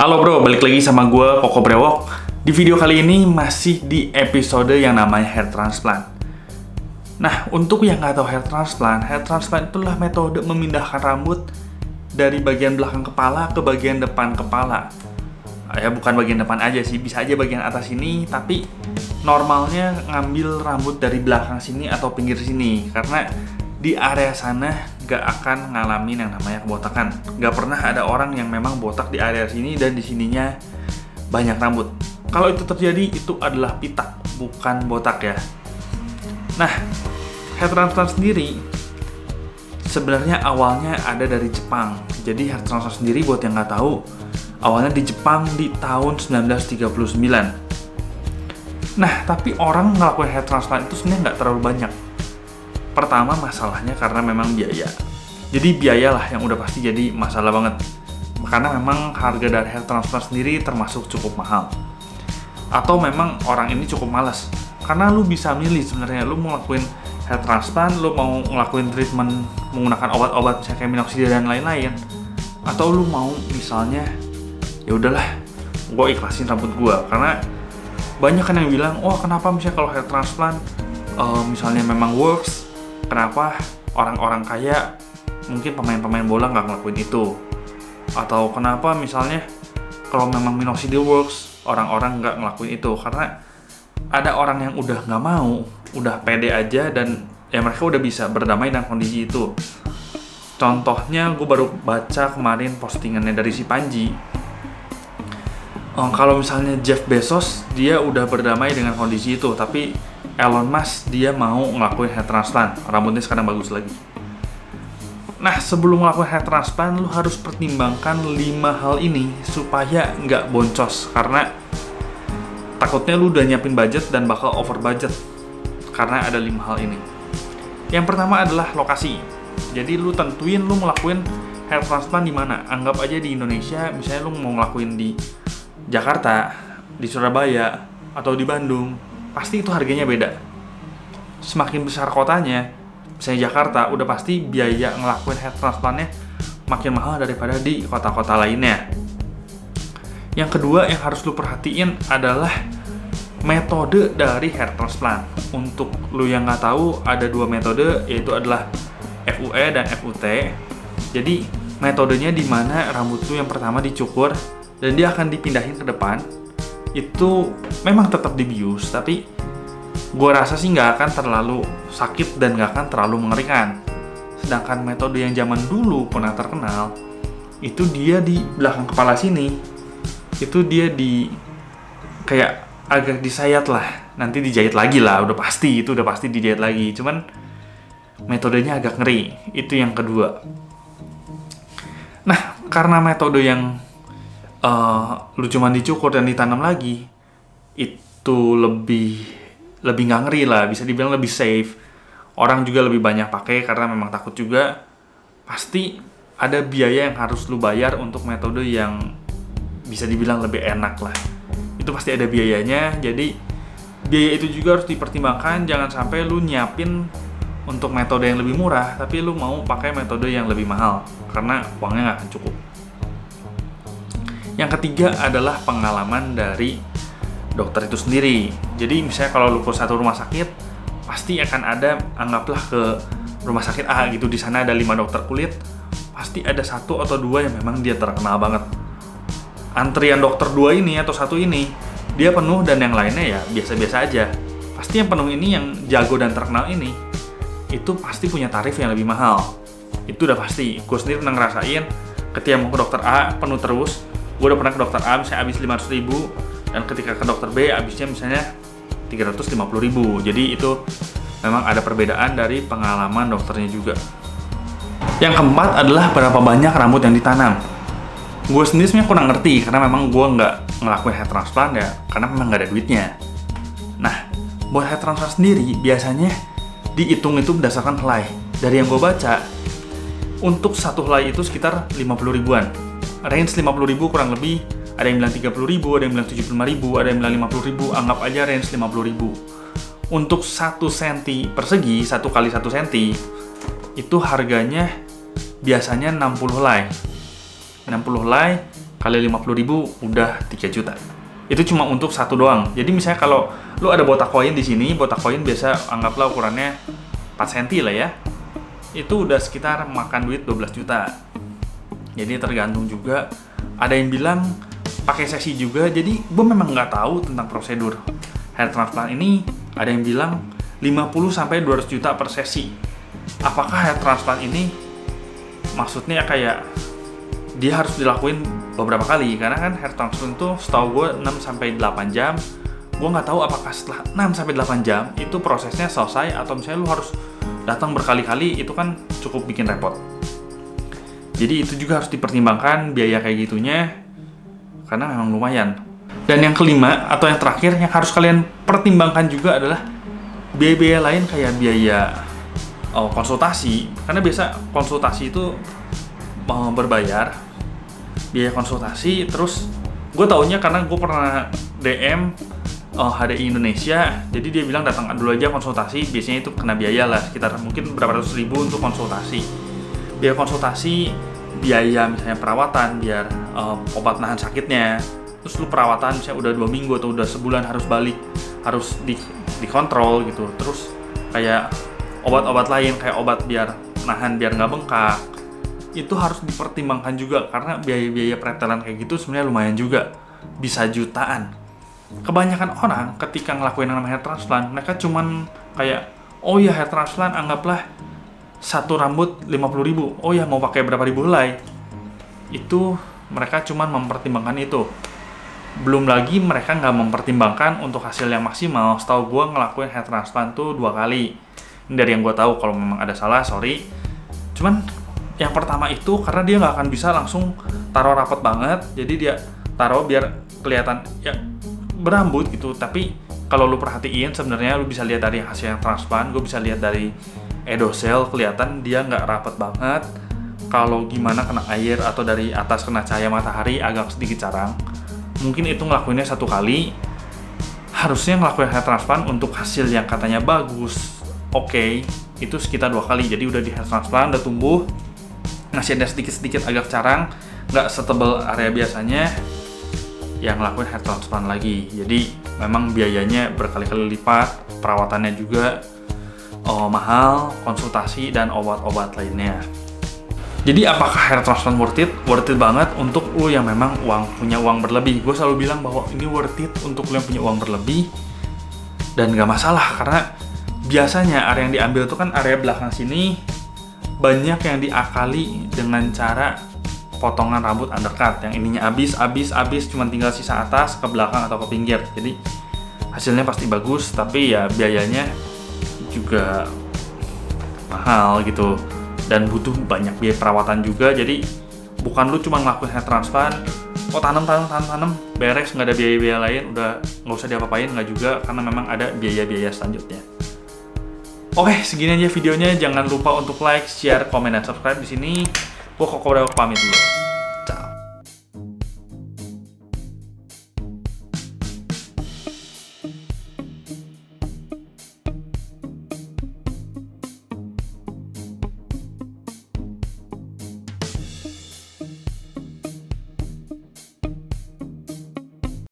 Halo bro, balik lagi sama gue Koko Brewok. Di video kali ini masih di episode yang namanya hair transplant. Nah, untuk yang nggak tahu hair transplant itulah metode memindahkan rambut dari bagian belakang kepala ke bagian depan kepala. Ya bukan bagian depan aja sih, bisa aja bagian atas ini, tapi normalnya ngambil rambut dari belakang sini atau pinggir sini, karena di area sana gak akan ngalamin yang namanya kebotakan. Gak pernah ada orang yang memang botak di area sini dan di sininya banyak rambut. Kalau itu terjadi, itu adalah pitak, bukan botak ya. Nah, hair transplant sendiri sebenarnya awalnya ada dari Jepang. Jadi hair transplant sendiri buat yang nggak tahu, awalnya di Jepang di tahun 1939. Nah, tapi orang ngelakuin hair transplant itu sebenarnya nggak terlalu banyak. Pertama masalahnya karena memang biaya. Jadi biayalah yang udah pasti jadi masalah banget. Karena memang harga dari hair transplant sendiri termasuk cukup mahal. Atau memang orang ini cukup malas. Karena lu bisa milih sebenarnya, lu mau ngelakuin hair transplant, lu mau ngelakuin treatment menggunakan obat-obat misalnya kayak minoxidil dan lain-lain. Atau lu mau misalnya, ya udahlah, gue ikhlasin rambut gue. Karena banyak kan yang bilang, wah kenapa misalnya kalau hair transplant misalnya memang works, kenapa orang-orang kaya, mungkin pemain-pemain bola nggak ngelakuin itu? Atau kenapa misalnya kalau memang minoxidil works, orang-orang nggak ngelakuin itu? Karena ada orang yang udah nggak mau, udah pede aja, dan ya mereka udah bisa berdamai dengan kondisi itu. Contohnya, gue baru baca kemarin postingannya dari si Panji. Kalau misalnya Jeff Bezos, dia udah berdamai dengan kondisi itu, tapi Elon Musk dia mau ngelakuin hair transplant, rambutnya sekarang bagus lagi. Nah, sebelum ngelakuin hair transplant, lu harus pertimbangkan 5 hal ini supaya nggak boncos, karena takutnya lu udah nyiapin budget dan bakal over budget karena ada 5 hal ini. Yang pertama adalah lokasi. Jadi lu tentuin lu ngelakuin hair transplant di mana. Anggap aja di Indonesia, misalnya lu mau ngelakuin di Jakarta, di Surabaya, atau di Bandung, pasti itu harganya beda. Semakin besar kotanya, misalnya Jakarta, udah pasti biaya ngelakuin hair transplantnya makin mahal daripada di kota-kota lainnya. Yang kedua yang harus lu perhatiin adalah metode dari hair transplant. Untuk lu yang nggak tahu, ada 2 metode, yaitu adalah FUE dan FUT. Jadi metodenya di mana rambut lu yang pertama dicukur dan dia akan dipindahin ke depan. Itu memang tetap dibius, tapi gue rasa sih nggak akan terlalu sakit dan nggak akan terlalu mengerikan. Sedangkan metode yang zaman dulu pernah terkenal, itu dia di belakang kepala sini, itu dia di kayak agak disayat lah, nanti dijahit lagi lah, udah pasti dijahit lagi. Cuman metodenya agak ngeri, itu yang kedua. Nah, karena metode yang lu cuman dicukur dan ditanam lagi, itu lebih nggak ngeri lah, bisa dibilang lebih safe. Orang juga lebih banyak pakai karena memang takut juga. Pasti ada biaya yang harus lu bayar untuk metode yang bisa dibilang lebih enak lah. Itu pasti ada biayanya, jadi biaya itu juga harus dipertimbangkan. Jangan sampai lu nyiapin untuk metode yang lebih murah, tapi lu mau pakai metode yang lebih mahal, karena uangnya nggak akan cukup. Yang ketiga adalah pengalaman dari dokter itu sendiri. Jadi misalnya kalau lu ke satu rumah sakit, pasti akan ada, anggaplah ke rumah sakit A gitu, di sana ada 5 dokter kulit, pasti ada 1 atau 2 yang memang dia terkenal banget. Antrian dokter 2 ini atau 1 ini, dia penuh, dan yang lainnya ya biasa-biasa aja. Pasti yang penuh ini, yang jago dan terkenal ini, itu pasti punya tarif yang lebih mahal. Itu udah pasti. Gue sendiri pernah ngerasain, ketika mau ke dokter A, penuh terus. Gue udah pernah ke dokter A, misalnya habis 500.000, dan ketika ke dokter B, habisnya misalnya 350.000. Jadi itu memang ada perbedaan dari pengalaman dokternya juga. Yang keempat adalah berapa banyak rambut yang ditanam. Gue sendiri sebenarnya kurang ngerti, karena memang gue nggak ngelakuin hair transplant ya, karena memang nggak ada duitnya. Nah, buat hair transplant sendiri, biasanya dihitung itu berdasarkan helai. Dari yang gue baca, untuk satu helai itu sekitar 50 ribuan. Range 50 ribu kurang lebih, ada yang bilang 30 ribu, ada yang bilang 75 ribu, ada yang bilang 50 ribu, anggap aja range 50 ribu. Untuk 1 cm persegi, 1 kali 1 cm, itu harganya biasanya 60 helai. 60 helai kali 50.000 udah 3 juta. Itu cuma untuk satu doang. Jadi misalnya kalau lu ada botak koin di sini, botak koin biasa anggaplah ukurannya 4 cm lah ya. Itu udah sekitar makan duit 12 juta. Jadi tergantung juga. Ada yang bilang pakai sesi juga. Jadi gue memang nggak tahu tentang prosedur hair transplant ini. Ada yang bilang 50-200 juta per sesi. Apakah hair transplant ini maksudnya kayak dia harus dilakuin beberapa kali? Karena kan hair transplant itu setahu gue 6-8 jam. Gue nggak tahu apakah setelah 6-8 jam itu prosesnya selesai atau misalnya lu harus datang berkali-kali, itu kan cukup bikin repot. Jadi itu juga harus dipertimbangkan biaya kayak gitunya, karena memang lumayan. Dan yang kelima atau yang terakhir yang harus kalian pertimbangkan juga adalah biaya-biaya lain kayak biaya konsultasi. Karena biasa konsultasi itu berbayar, biaya konsultasi. Terus gue taunya karena gue pernah DM HDI Indonesia, jadi dia bilang datang dulu aja konsultasi, biasanya itu kena biaya lah sekitar mungkin berapa ratus ribu untuk konsultasi. Biaya konsultasi, biaya misalnya perawatan biar obat nahan sakitnya, terus lu perawatan misalnya udah 2 minggu atau udah sebulan harus balik, harus dikontrol gitu. Terus kayak obat-obat lain kayak obat biar nahan biar nggak bengkak, itu harus dipertimbangkan juga karena biaya-biaya pretelan kayak gitu sebenarnya lumayan juga, bisa jutaan. Kebanyakan orang ketika ngelakuin yang namanya hair transplant, mereka cuman kayak, oh ya hair transplant anggaplah satu rambut 50.000, oh ya mau pakai berapa ribu helai. Itu mereka cuman mempertimbangkan itu. Belum lagi mereka nggak mempertimbangkan untuk hasil yang maksimal. Setahu gue ngelakuin hair transplant tuh 2 kali. Ini dari yang gue tahu, kalau memang ada salah sorry. Cuman yang pertama itu karena dia nggak akan bisa langsung taruh rapet banget, jadi dia taruh biar kelihatan ya berambut gitu. Tapi kalau lu perhatiin sebenarnya lu bisa lihat dari hasil yang transplant, gue bisa lihat dari edocel kelihatan dia nggak rapet banget. Kalau gimana kena air atau dari atas kena cahaya matahari agak sedikit carang. Mungkin itu ngelakuinnya 1 kali. Harusnya ngelakuin hair transplant untuk hasil yang katanya bagus, oke, itu sekitar 2 kali. Jadi udah di hair transplant, udah tumbuh, masih ada sedikit-sedikit agak carang, nggak setebal area biasanya, yang ngelakuin hair transplant lagi. Jadi memang biayanya berkali-kali lipat, perawatannya juga mahal, konsultasi dan obat-obat lainnya. Jadi apakah hair transplant worth it? Worth it banget untuk lu yang memang punya uang berlebih. Gue selalu bilang bahwa ini worth it untuk lu yang punya uang berlebih, dan nggak masalah karena biasanya area yang diambil itu kan area belakang sini, banyak yang diakali dengan cara potongan rambut undercut yang ininya habis cuma tinggal sisa atas ke belakang atau ke pinggir. Jadi hasilnya pasti bagus, tapi ya biayanya juga mahal gitu dan butuh banyak biaya perawatan juga. Jadi bukan lu cuma ngelakuin hair transplant, tanam beres, nggak ada biaya-biaya lain, udah nggak usah diapa-apain, nggak juga, karena memang ada biaya-biaya selanjutnya. Oke, segini aja videonya. Jangan lupa untuk like, share, komen, dan subscribe di sini. Gua Koko Dawak pamit dulu.